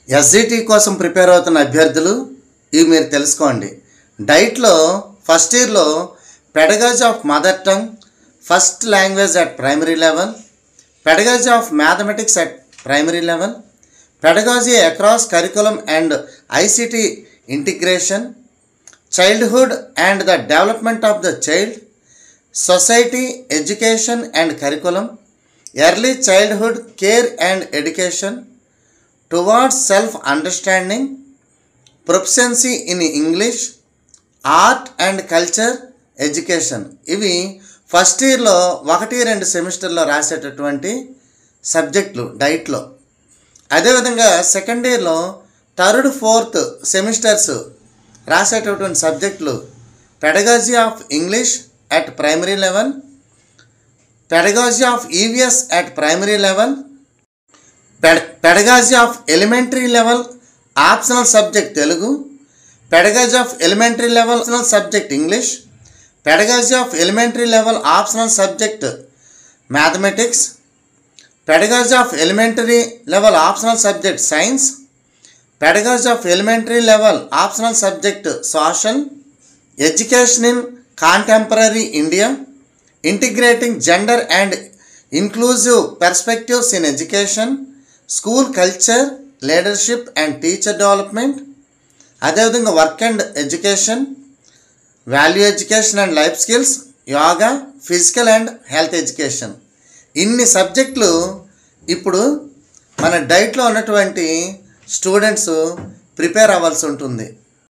SGT కోసం prepare అవుతున్న అభ్యర్థులు ఇవి మీరు తెలుసుకోండి. డైట్లో ఫస్ట్ ఇయర్లో pedagogy of mother tongue, first language at primary level, pedagogy of mathematics at primary level, pedagogy across curriculum and ICT integration, childhood and the development of the child, society education and curriculum, early childhood care and education, towards self understanding, proficiency in English, art and culture education. ఇవి first ఇయర్లో 1-2 సెమిస్టర్లో రాసేటటువంటి సబ్జెక్టులు డైట్లో. అదేవిధంగా second ఇయర్లో 3rd, 4th semesters రాసేటటువంటి సబ్జెక్టులు pedagogy of English at primary level, pedagogy of EVS at primary level, pedagogy of elementary level optional subject Telugu, pedagogy of elementary level optional subject English, pedagogy of elementary level optional subject mathematics, pedagogy of elementary level optional subject science, pedagogy of elementary level optional subject social, education in contemporary India, integrating gender and inclusive perspectives in education, school culture, leadership and teacher development, అదేవిధంగా work and education, value education and life skills, yoga, physical and health education. ఇన్ని సబ్జెక్టులు ఇప్పుడు మన డైట్లో ఉన్నటువంటి students prepare అవ్వాల్సి ఉంటుంది.